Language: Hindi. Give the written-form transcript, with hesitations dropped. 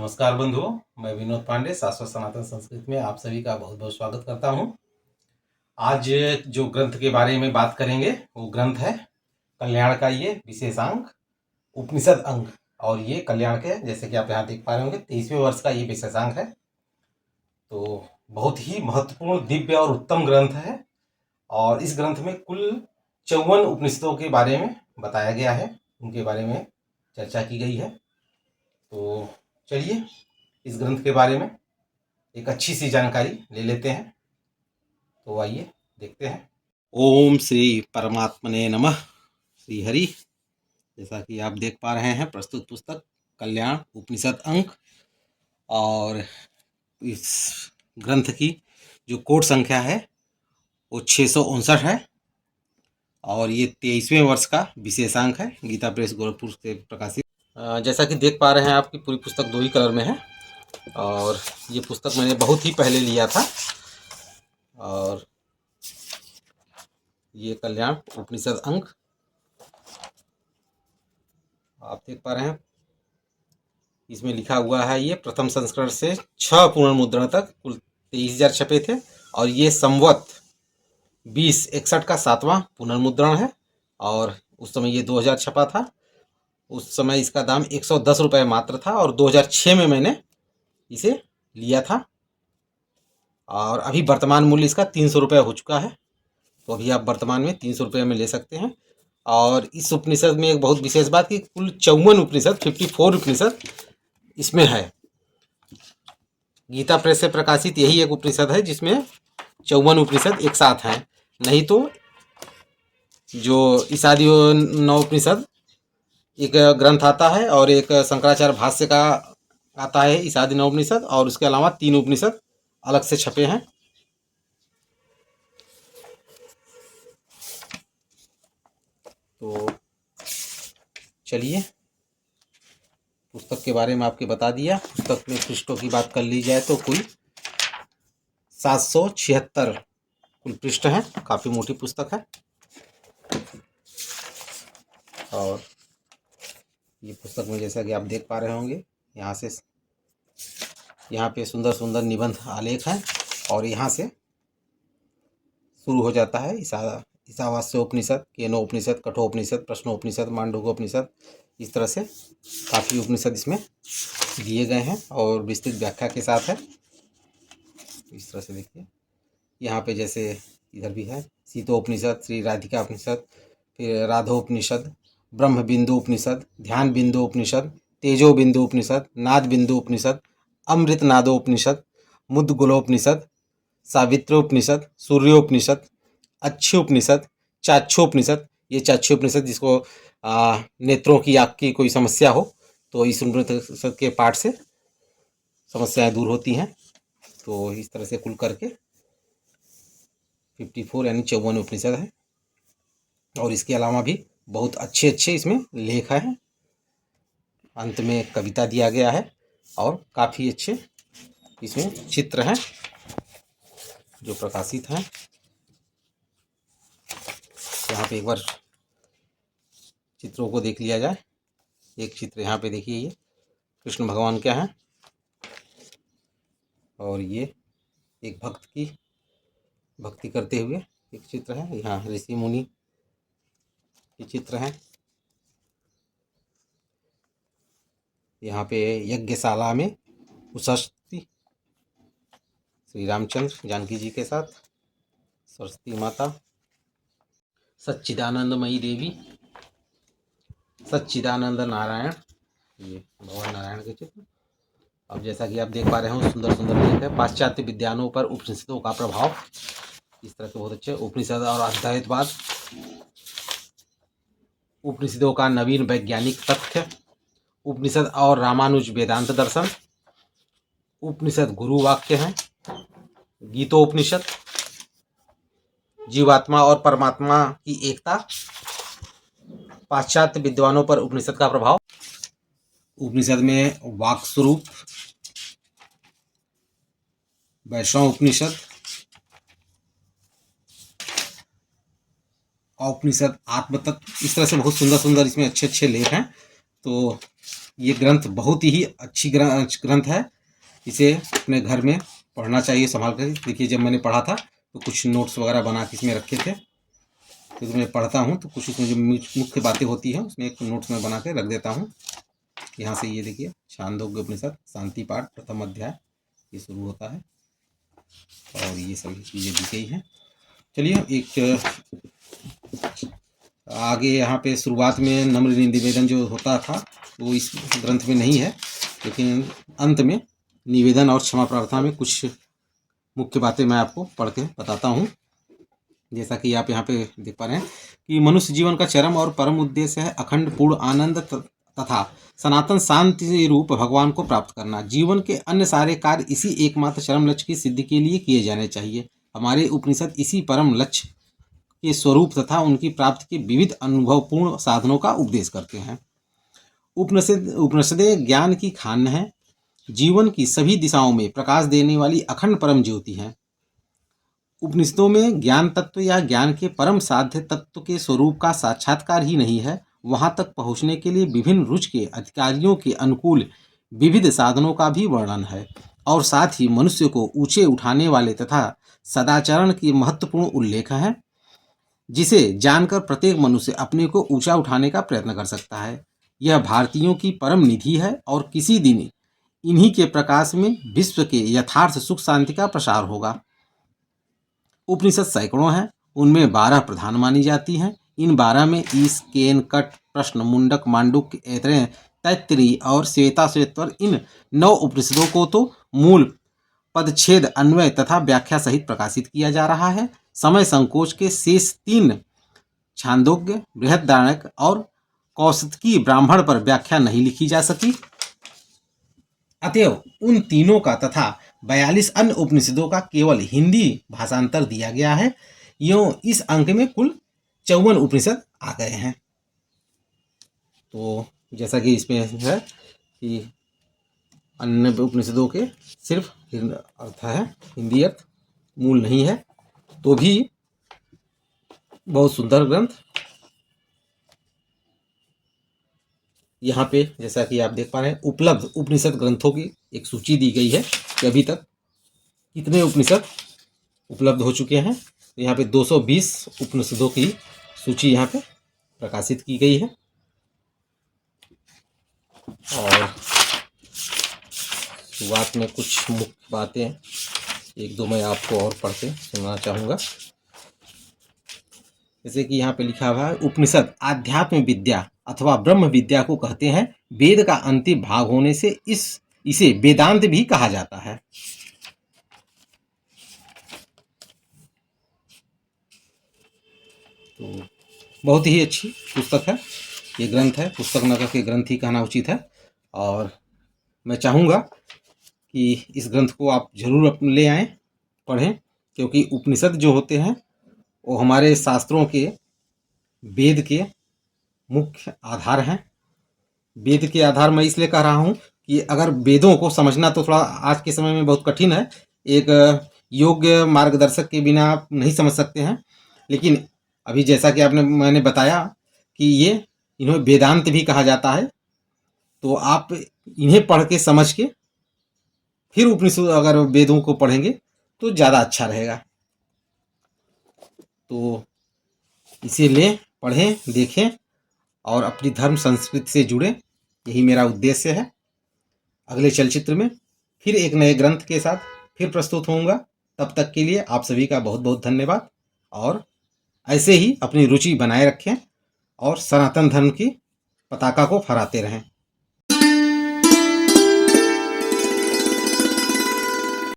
नमस्कार बंधुओं, मैं विनोद पांडे शाश्वत सनातन संस्कृत में आप सभी का बहुत बहुत स्वागत करता हूं। आज जो ग्रंथ के बारे में बात करेंगे वो ग्रंथ है कल्याण का ये विशेषांक उपनिषद अंग। और ये कल्याण के, जैसे कि आप यहाँ देख पा रहे होंगे, 23वें वर्ष का ये विशेषांक है। तो बहुत ही महत्वपूर्ण, दिव्य और उत्तम ग्रंथ है। और इस ग्रंथ में कुल 54 उपनिषदों के बारे में बताया गया है, उनके बारे में चर्चा की गई है। तो चलिए इस ग्रंथ के बारे में एक अच्छी सी जानकारी ले लेते हैं। तो आइए देखते हैं। ओम श्री परमात्मने नमः। श्री हरि। जैसा कि आप देख पा रहे हैं, प्रस्तुत पुस्तक कल्याण उपनिषद अंक, और इस ग्रंथ की जो कोड संख्या है वो 659 है। और ये 23वें वर्ष का विशेषांक है, गीता प्रेस गोरखपुर से प्रकाशित। जैसा कि देख पा रहे हैं, आपकी पूरी पुस्तक 2 ही कलर में है। और ये पुस्तक मैंने बहुत ही पहले लिया था। और ये कल्याण उपनिषद अंक आप देख पा रहे हैं, इसमें लिखा हुआ है ये प्रथम संस्करण से 6 पुनर्मुद्रण तक कुल 23,000 छपे थे। और ये संवत 2061 का 7वां पुनर्मुद्रण है। और उस समय ये 2000 छपा था। उस समय इसका दाम 110 रुपये मात्र था। और 2006 में मैंने इसे लिया था। और अभी वर्तमान मूल्य इसका 300 रुपये हो चुका है। तो अभी आप वर्तमान में 300 रुपये में ले सकते हैं। और इस उपनिषद में एक बहुत विशेष बात कि कुल 54 उपनिषद, 54 उपनिषद इसमें है। गीता प्रेस से प्रकाशित यही एक उपनिषद है जिसमें 54 उपनिषद एक साथ हैं। नहीं तो जो ईसादी नवोपनिषद एक ग्रंथ आता है, और एक शंकराचार्य भाष्य का आता है ईसादी नवोपनिषद, और उसके अलावा 3 उपनिषद अलग से छपे हैं। तो चलिए पुस्तक के बारे में आपके बता दिया। पुस्तक में पृष्ठों की बात कर ली जाए तो कुल 776 कुल पृष्ठ हैं। काफ़ी मोटी पुस्तक है। और ये पुस्तक में जैसा कि आप देख पा रहे होंगे, यहाँ पे सुंदर सुंदर निबंध आलेख हैं। और यहाँ से शुरू हो जाता है ईशावास्योपनिषद, केनोपनिषद, कठोपनिषद, प्रश्नोपनिषद, मांडूकोपनिषद। इस तरह से काफ़ी उपनिषद इसमें दिए गए हैं और विस्तृत व्याख्या के साथ है। इस तरह से देखिए, यहाँ पे जैसे इधर भी है सीतोपनिषद, श्री राधिका उपनिषद, फिर राधोपनिषद, ब्रह्म बिंदु उपनिषद, ध्यान बिंदु उपनिषद, तेजो बिंदु उपनिषद, नाद बिंदु उपनिषद, अमृत नादोपनिषद, मुद्गलोपनिषद, सावित्रोपनिषद, सूर्योपनिषद, अच्छोपनिषद, चाक्षोपनिषद। ये चाक्षोपनिषद जिसको नेत्रों की आँख की कोई समस्या हो तो इस उपनिषद के पाठ से समस्याएं दूर होती हैं। तो इस तरह से कुल करके 54 यानी 54 उपनिषद है। और इसके अलावा भी बहुत अच्छे अच्छे इसमें लेख हैं। अंत में कविता दिया गया है और काफ़ी अच्छे इसमें चित्र हैं जो प्रकाशित हैं। यहाँ पे एक बार चित्रों को देख लिया जाए। एक चित्र यहाँ पे देखिए, ये कृष्ण भगवान क्या हैं, और ये एक भक्त की भक्ति करते हुए एक चित्र है। यहाँ ऋषि मुनि के चित्र हैं। यहाँ पे यज्ञशाला में उषस्ती श्री रामचंद्र जानकी जी के साथ, सरस्वती माता, सच्चिदानंदमयी देवी, सच्चिदानंद नारायण, ये भगवान नारायण के चित्र। अब जैसा कि आप देख पा रहे हो, सुंदर सुंदर लेख है। पाश्चात्य विद्वानों पर उपनिषदों का प्रभाव, इस तरह के बहुत अच्छे। उपनिषद और अद्वैतवाद, उपनिषदों का नवीन वैज्ञानिक तथ्य, उपनिषद और रामानुज वेदांत दर्शन, उपनिषद गुरु वाक्य हैं, गीतोपनिषद, जीवात्मा और परमात्मा की एकता, पाश्चात्य विद्वानों पर उपनिषद का प्रभाव, उपनिषद में वाक स्वरूप, वैष्णव उपनिषद, उपनिषद आत्मतत्व। इस तरह से बहुत सुंदर सुंदर इसमें अच्छे अच्छे लेख हैं। तो ये ग्रंथ बहुत ही अच्छी ग्रंथ है। इसे अपने घर में पढ़ना चाहिए संभाल कर। देखिए, जब मैंने पढ़ा था तो कुछ नोट्स वगैरह बना के इसमें रखे थे, तो मैं पढ़ता हूँ तो कुछ इसमें जो मुख्य बातें होती हैं उसमें एक नोट्स में बना के रख देता हूँ। यहाँ से ये देखिए, छांदोग्य उपनिषद शांति पाठ प्रथम अध्याय ये शुरू होता है और ये सभी चीज़ें दी गई हैं। चलिए एक आगे यहाँ पे शुरुआत में नम्र निवेदन जो होता था वो इस ग्रंथ में नहीं है, लेकिन अंत में निवेदन और क्षमा प्रार्थना में कुछ मुख्य बातें मैं आपको पढ़ के बताता हूँ। जैसा कि आप यहाँ पे देख पा रहे हैं कि मनुष्य जीवन का चरम और परम उद्देश्य है अखंड पूर्ण आनंद तथा सनातन शांति रूप भगवान को प्राप्त करना। जीवन के अन्य सारे कार्य इसी एकमात्र चरम लक्ष्य की सिद्धि के लिए किए जाने चाहिए। हमारे उपनिषद इसी परम लक्ष्य के स्वरूप तथा उनकी प्राप्ति के विविध अनुभवपूर्ण साधनों का उपदेश करते हैं। उपनिषदें ज्ञान की खान है, जीवन की सभी दिशाओं में प्रकाश देने वाली अखंड परम ज्योति है। उपनिषदों में ज्ञान तत्व या ज्ञान के परम साध्य तत्व के स्वरूप का साक्षात्कार ही नहीं है, वहां तक पहुंचने के लिए विभिन्न रुच के अधिकारियों के अनुकूल विविध साधनों का भी वर्णन है और साथ ही मनुष्य को ऊंचे उठाने वाले तथा सदाचरण की महत्वपूर्ण उल्लेख है, जिसे जानकर प्रत्येक मनुष्य अपने को ऊंचा उठाने का प्रयत्न कर सकता है। यह भारतीयों की परम निधि है और किसी दिन इन्हीं के प्रकाश में विश्व के यथार्थ सुख शांति का प्रसार होगा। उपनिषद सैकड़ों हैं, उनमें 12 प्रधान मानी जाती हैं। इन 12 में ईश, केन, कट, प्रश्न, मुंडक, मांडुक्य, ऐतरेय, तैत्तिरीय और श्वेताश्वेतर इन 9 उपनिषदों को तो मूल पदच्छेद, अन्वय तथा व्याख्या सहित प्रकाशित किया जा रहा है। समय संकोच के शेष 3 छांदोग्य, बृहदारण्यक और कौशिकी ब्राह्मण पर व्याख्या नहीं लिखी जा सकी, अतएव उन तीनों का तथा 42 अन्य उपनिषदों का केवल हिंदी भाषांतर दिया गया है। यूं इस अंक में कुल 54 उपनिषद आ गए हैं। तो जैसा कि इसमें है कि अन्य उपनिषदों के सिर्फ अर्थ है, हिंदी अर्थ मूल नहीं है, तो भी बहुत सुंदर ग्रंथ। यहाँ पे जैसा कि आप देख पा रहे हैं उपलब्ध उपनिषद ग्रंथों की एक सूची दी गई है कि अभी तक कितने उपनिषद उपलब्ध हो चुके हैं। तो यहाँ पे 220 उपनिषदों की सूची यहाँ पे प्रकाशित की गई है और शुरुआत में कुछ मुख्य बातें एक दो मैं आपको और पढ़ के सुनाना चाहूँगा। जैसे कि यहाँ पे लिखा हुआ है, उपनिषद आध्यात्म विद्या अथवा ब्रह्म विद्या को कहते हैं। वेद का अंतिम भाग होने से इसे वेदांत भी कहा जाता है। तो बहुत ही अच्छी पुस्तक है, ये ग्रंथ है, पुस्तक न करके ग्रंथ ही कहना उचित है। और मैं चाहूँगा कि इस ग्रंथ को आप जरूर ले आएँ, पढ़ें, क्योंकि उपनिषद जो होते हैं वो हमारे शास्त्रों के, वेद के मुख्य आधार हैं। वेद के आधार मैं इसलिए कह रहा हूँ कि अगर वेदों को समझना तो थोड़ा आज के समय में बहुत कठिन है, एक योग्य मार्गदर्शक के बिना आप नहीं समझ सकते हैं। लेकिन अभी जैसा कि मैंने बताया कि ये इन्हें वेदांत भी कहा जाता है, तो आप इन्हें पढ़ के समझ के फिर उपनिषद अगर वेदों को पढ़ेंगे तो ज़्यादा अच्छा रहेगा। तो इसे लें, पढ़ें, देखें और अपनी धर्म संस्कृति से जुड़ें, यही मेरा उद्देश्य है। अगले चलचित्र में फिर एक नए ग्रंथ के साथ फिर प्रस्तुत होऊंगा। तब तक के लिए आप सभी का बहुत बहुत धन्यवाद और ऐसे ही अपनी रुचि बनाए रखें और सनातन धर्म की पताका को फहराते रहें।